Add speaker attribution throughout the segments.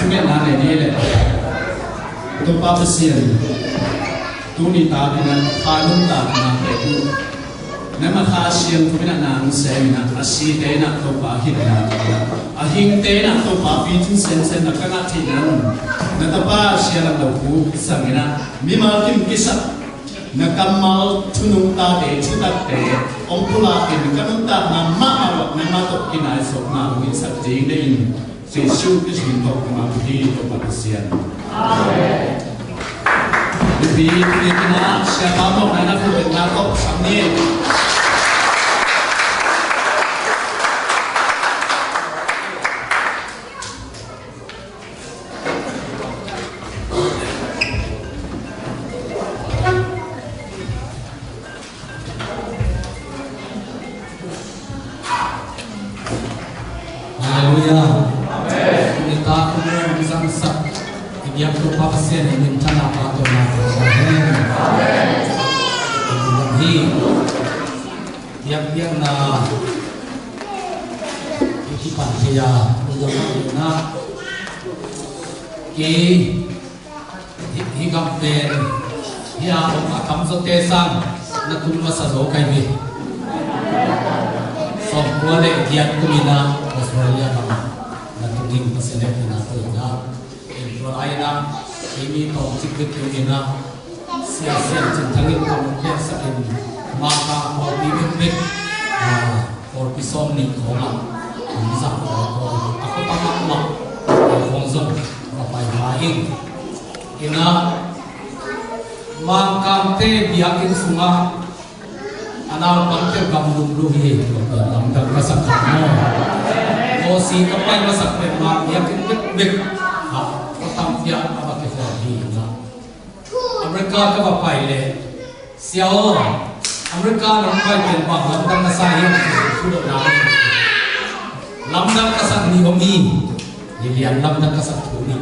Speaker 1: Sumet na này le tôi pa pasien tu ni ta dengan kanun ta na itu nama khasian tu bina nang semina asi te na to pa hit na ahing te na to pa pitin sen na kana thinan na ta pa sian na ku samina mima kim kisa na kamal tunung ta te chutak te ong pula kin kanun ta na ma awak na ma to kinai sok na wi sak jing de in Jesus is in to ma hi to pa sian amen Vì nó sẽ có một ngày nó phụ được là tốt sẵn nhiên
Speaker 2: Hallelujah. Kita kemudian bisa besar dia berupa pasien yang mencana atau Amen. Jadi yang na ikipan dia menjadi na hingam pen dia akan setesan na tumma sado kai so boleh dia kumina Australia na tuming pasien na na Aina ini kau cikgu kita siasat centangin kamu kesakin maka kau bibit kau pisom ni kau nak bisa kau aku tamak mak kau zon apa yang lain ina maka te biakin sungai anak bangke kamu dulu dalam masak kamu kau si apa yang masak memang biakin bibit tampia apa kehidupan Amerika ke apa ini? Siapa Amerika nampai tempat lambang kasayang sudah lama. Lambang kasat ni kami, jadi lambang kasat kami.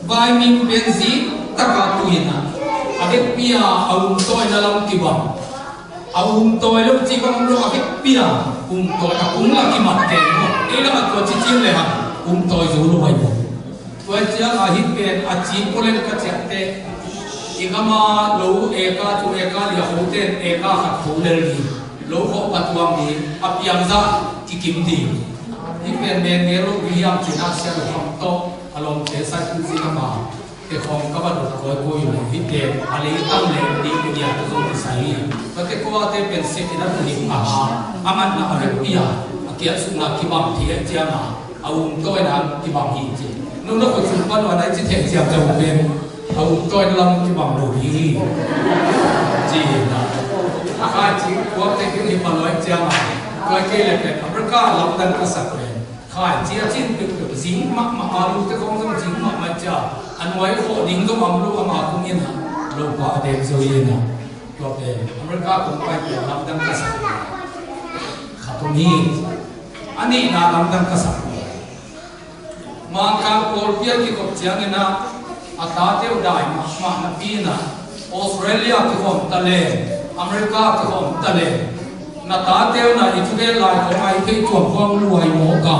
Speaker 2: Bayi min benzi tak ina. Agak pia awum toy dalam tiba. Awum toy lu tiba mulu agak pia. Toy aku lagi mati. Ini mak tu cicil leha. Toy jauh baik. Wajah ahit pen aci polen kacete igama lo eka tu eka dia hotel eka kat hotel ni lo ho patuam ni apiang za kikimdi ipen mengero biam cina sia lo hamto along desa kunci nama ke khom kabar ko yo hite ali tam le di dia tu sai pate ko ate pen se ina ni aha aman na apia akia sunga kibam thia tiama awum to na kibam hi je nung nó có chụp bắt vào đấy chỉ thể chèo chồng bên ông coi lâm cái bằng đồ đi gì là khai chỉ có cái gì mà nói chèo mà coi cái này cái America làm đàn cái sạc này khai chỉ trên được dính mắc mà alu cái không có dính mắc mà chả anh nói họ dính cái bằng lu mà cũng như là lâu quá đẹp rồi nè rồi để America cũng phải làm đàn cái sạc khá thông hi anh ấy là làm đàn cái sạc maka Korea ki kop chiang ina atate udai ma na pina Australia ki hom tale America ki hom tale na tate na ituge lai ko ai ke tuam khong luai mo ka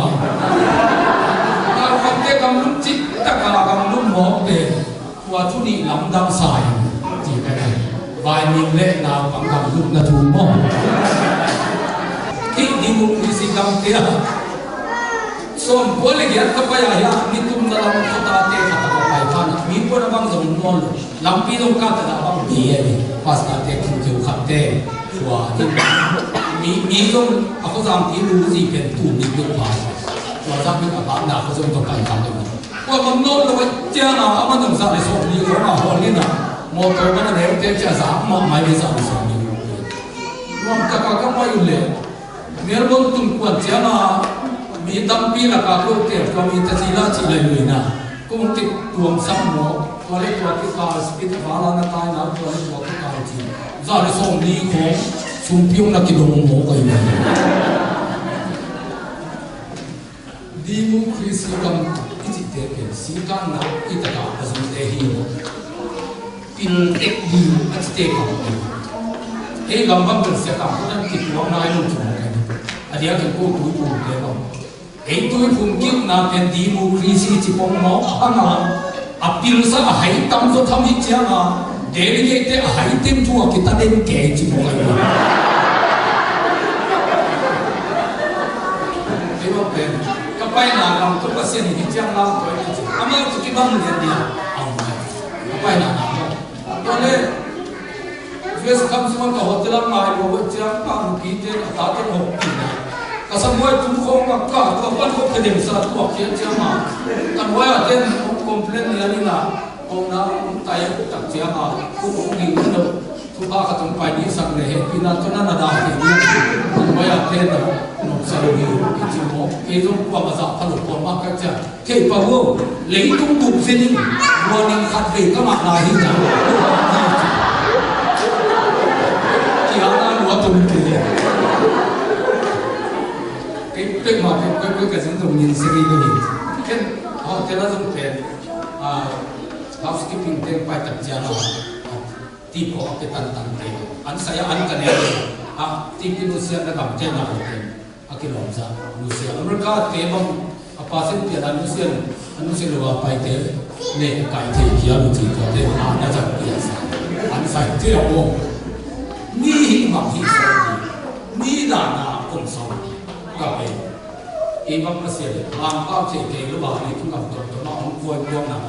Speaker 2: na khote kam lum chi taka kam lum mo pe wa chu ni lam dam sai ji ka vai ning le na pang kam lum na thu mo ki di mu si kam te so boleh giat kapaya ya nitum dalam kota te kata kapaya kan mi pun abang zong nol lampi dong kata da abang dia ni pas kata tu kate wa mi dong aku zam ti lu si pen tu ni lu pa wa zam mi abang na aku zong to kan kan tu wa bang nol lo cha na abang dong sa le so ni ko ma ho ni na mo to ba na le te cha sa ma mai le sa so ni wa ka ka ma yu le mer bon tum kwa cha na mi tampi la ka ko te kami tajila chile luina kung ti tuam sam mo wale to ki ka speed wala na tai na to wale to ki ka chi za le som ni ko sum piung na ki dong mo ko ina di mu krisi kam iti te ke si ka na ita ka azum te hi mo pin tek di ati te ka e gambam ber se ka ko na ki tuam na ai mo chu ka adia ke ko tu tu te no ấy tôi phun kiếp na bên đi mu krisi chỉ bông mỏ hăng à apil sa hay tam cho tham hít chăng à delegate hay tim chua kita đến kể chỉ bông cái thế mà bên các bạn là làm tôi bác sĩ thì chăng làm tôi ama tôi cái băng liền đi các bạn là cho nên First comes one to hotel mai lo chang pang ki te ta te ho ki na ka sam moi tu ko ma ka ko pan ko ke dem sa tu ki cha ma kan wa ten complain ni ani na om na ta ya tak cha ma ku ko ni no tu ba ka tum pai ni sang le he pi na to na na da ke ni kan wa ten no sa lo ni ki chi mo ke zo pa ma sa pa lo ko ma ka cha ke pa wo le tung bu se ni morning khat ve ka ma na hi na cái mà cái dân tộc nhìn sẽ đi cái cái họ cái đó dùng tiền housekeeping tiền phải tập cho nó tipo cái tan tan tiền anh saya anh cái này tipo Indonesia đã làm tiền nào tiền cái lòng ra Indonesia Amerika tiền bằng apa sih tiền Indonesia luar phải tiền này cái thì kia lu chỉ có tiền nó chắc biasa anh saya tiền đâu ni mà hi sao ni là na cũng sao cái này cái bác sĩ làm cao thể cái lúc bảo này chúng ta tổng nó không quên quên nào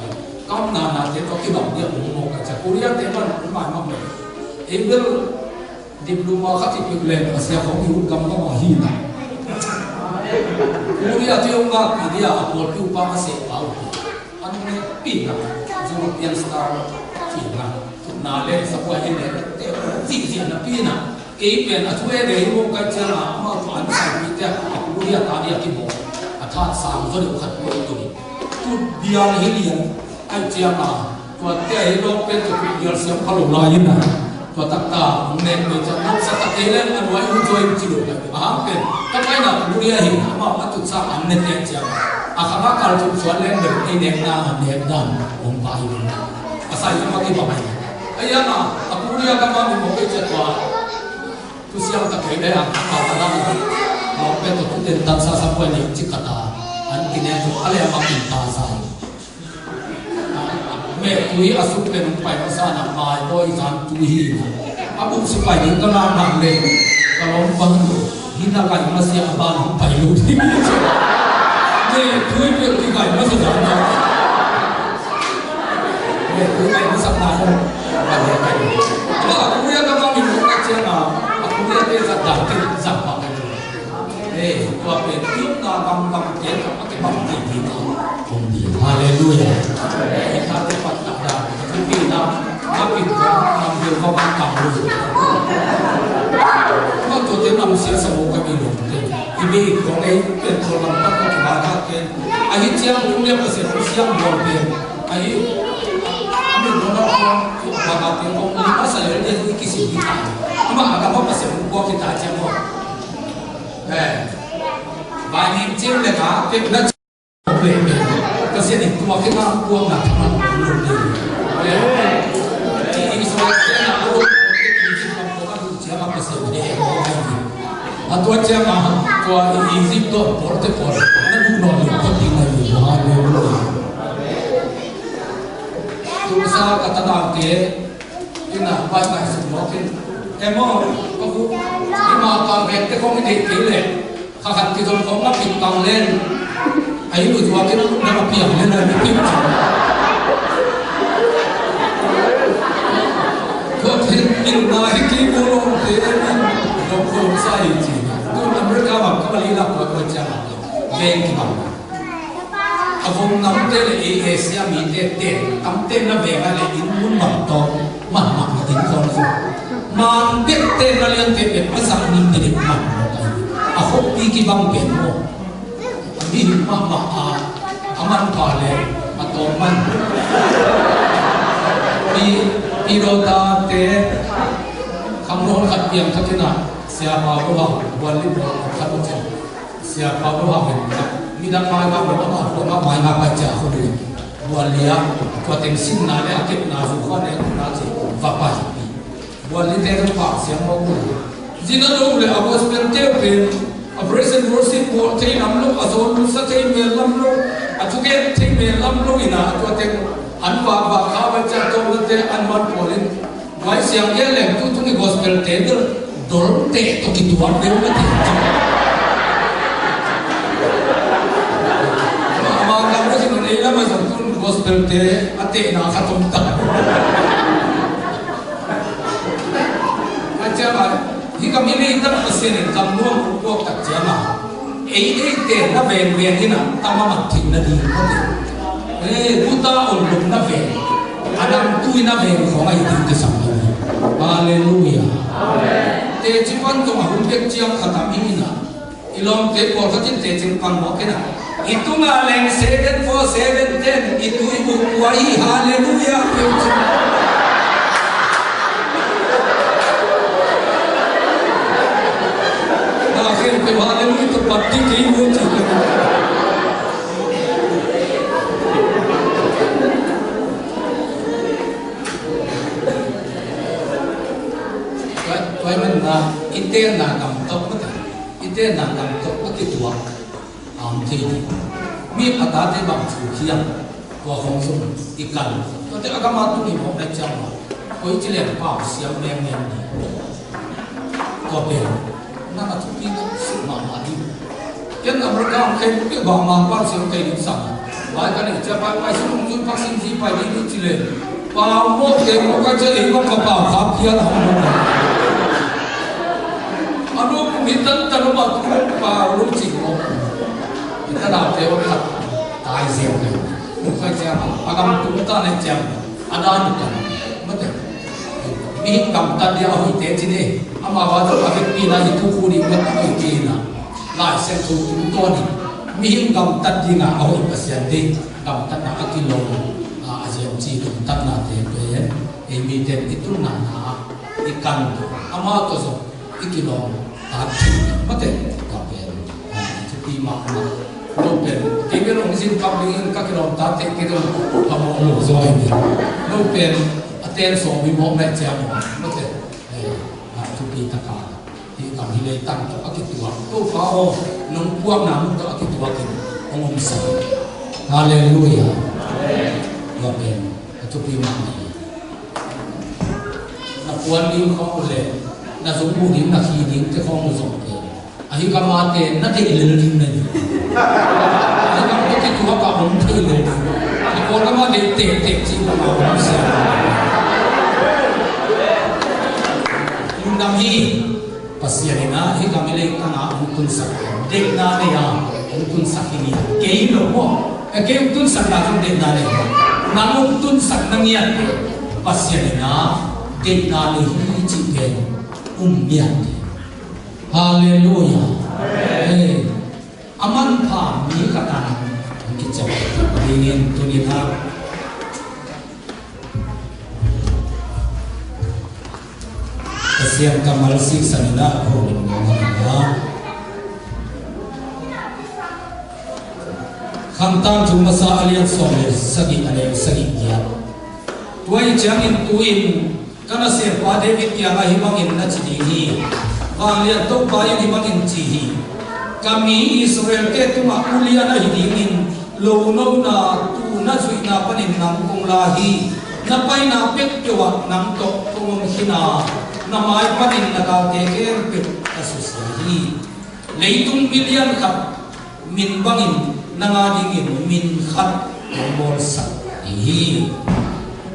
Speaker 2: cao nào thế có cái đồng địa một cái chắc Korea thế mà cũng phải mong này em biết diploma khác thì việc lên mà sẽ không hiểu cầm nó mà hi nào Korea thì ông ngạc thì đi à một cái upa sẽ bảo anh này pin nào European star chỉ là nào lên sắp qua như này chỉ diện là pin nào cái bên ở thuê đấy một cái chân là mà phản xạ bị thế Korea ta đi cái bộ thà sáng vẫn được khát một tuổi tu biang helian anh chị em à và cái đó bên tụi giờ xem khá lủng lại như nào và tất cả nên người ta nắm sát cái lên anh nói muốn chơi chỉ được bên các cái nào Korea hiện mà tụi sao anh nên tiền chị em khám phá cả tụi xoắn lên được cái nền đàn ông bài sai cho cái bảo này ấy là Korea các bạn một cái chuyện là tu siang tak kaya dia apa nama mau betul betul tentang sasa pun ni cik kata an kini tu alih apa kita sah me tui asuk pen pai masa nak mai boy kan tui abu supaya ni kalau nak le kalau bang hina kai masih abang pai lu ni me tui pe kai masih jangan me tui kai masih nak ada kai kalau aku ya kalau minum kacang dia dia sedang tidak pakai tua kita bang kita pakai bang kita haleluya kita dapat ada tapi tapi ambil kau kamu waktu dia manusia semua kami ini kau betul nampak kau bahagia akhir siang dunia masih siang boleh akhir ambil orang bahagia kau lima saya dia itu kisah kita mà các bác sĩ cũng có cái tài chế một, và nhìn trên là cái đất về cái xe điện qua cái ngang qua là thằng nào cũng được chỉ số cái nào cũng cái gì cũng có cái chế mà cái xe điện tôi chế mà tôi Egypt đó bỏ nó cũng nói được cái gì này mà nó tôi sao cái tao làm cái là vai phải sử dụng cái em có cũng nhưng mà càng về cái không cái tỷ lệ khá khăn thì rồi không nó bị tăng lên ấy được qua cái nó mà biển lên là bị kim có thể nhìn lại cái bộ lông thế nên nó không sai gì tôi làm rất cao bằng các bạn làm của tôi chẳng lên cái bằng vùng nắm tên là Asia Mỹ tên nắm tên là về là in muốn mặt to mặt là tính con rồi mà biết tên là liên kết với các sản phẩm để mặt không đi cái băng biển mà đi mà aman thỏa lệ mà tổ man đi đâu ta thế không nói khát biển thật thế nào xe bao cái vào quan lý bộ khát một chuyện xe bao cái vào mình mi đang mai vào nó mà mai mà phải trả không được quan lý có tiền xin nào để kết nào cũng có để nào chỉ và phải buat ni teh rumah siang mau. Jika dulu le aku sebentar pun praise and worship ko thei lam lo azon lu sa thei me lam lo atuke thei me lam lo ina to te an ba ba kha ba cha to te an man polin wai siang ye le tu tu ni gospel te dor te to ki tuar de ma te ma ga mo si nei la ma so tu gospel te ate na kha tom ta acha ba hi kam ni nei ta asen kam no ko tak chama ei te na ven ven hina tama ma thing na di ko te buta on lum na ven adam tu na ven ko ai tin te sam hallelujah amen te chipan to ma hun pek chiang khatam hina ilom te ko thatin te ching pang mo kena itunga leng 74710 itu ibu kuai hallelujah akhir ke hallelujah to patti ke wo chika kai man na ite na kam tok ma ite na kam tok ma ki tua am thi mi ata te bang chu khiam ko hong sum ikan to te agama tu ni mo na chang ko chi le pa siam leng leng ni ko pe na ka thu ki na ma ma di ken america ke ke ba ma pa siam ke ni sa ba ka ni cha pa pa sum ju pa sin ji pa ni chi le pa mo ke mo ka che le ko pa kha phia na mo anu mitan tanu ma tu pa lu chi mo kita dah tahu tak tai siapa ni, bukan siapa. Agam tu tak nak siapa, ada ni kan, betul. Ni kam tak dia ahui teh ni, ama wajib agak pina itu kuri betul ahui pina. Lai sen tu tu ni, ni kam tak dia ngah ahui pasien ni, kam tak nak kilo, asyam si kam tak nak teh, ini teh itu nana ikan, ama tu so ikilo tak, betul. Kapel, jadi makna. Nopen, kami orang sin public kaki orang tate kita orang kamu zoi ni. Nopen, aten so mi mo macam macam, tu kita kan, kami le tang tu akit tua, tu kau nungguang namu tu akit tua kita, orang misal. Hallelujah. Nopen, tu prima ni. Nak puan ni kau boleh, nak sumbu ni nak hidup tu kau muzong. Ahi kamate nak ililin ni. Ahi kamate tu apa pun ililin. Aku kamate tek cing apa pun sih. Undami pasianina ahi kamile tanga untun sak. Dekna ni ya untun sak ini. Kei lomo. Kei untun sak lagi dekna ni. Namu untun sak nangiat. Pasianina dekna ni hiji ummiat. Hallelujah. Aman pa mi kata kita ingin tunita kesian kamal sik sanina ko ngana khamtan cuma sa alian sole sagi ane sagi ya tuai jangin tuin kana se pa David ya himangin na chidi Kalian tu bayu di makin cihi. Kami Israel ke tu makulian na hidingin. Lono na tu na zui na panin nang kung lahi. Napay na pek jawa nang tok kung hina. Namay panin nakateker pek kasusyahi. Leitung bilian kat min bangin nangadingin min khat morsak ihi.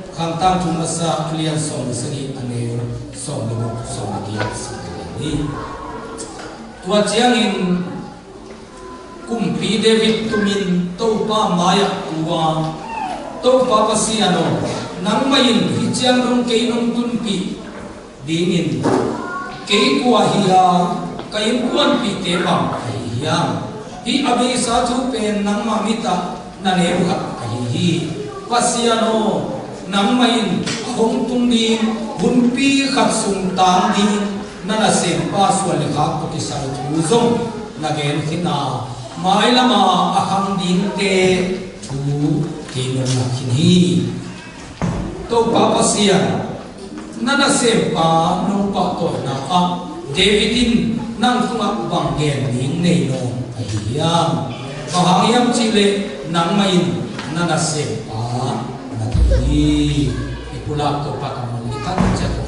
Speaker 2: Kantang cuma sa kalian som segi ane som lubuk som dias. Tua ciangin kumpi David tumin tau pa maya tua tau pa pasiano nang mayin hiciang rong kay nong tunpi dingin kay kuahia kay kuan pi tebang ayam hi abi sa chupen nang mamita nanebuhat kahihi pasiano nang mayin hong tungdin hunpi khatsung tang din nana sempa swali khak to kisal thuzong nagen khina mai lama ahang din te thu kinong nakhinhi to papasia nana sempa nong pa to na Davidin nang sunga ubang gen ning nei no hiam ka hangiam chile nang main nana se pa na thi ipulak to pa kamon ikan cha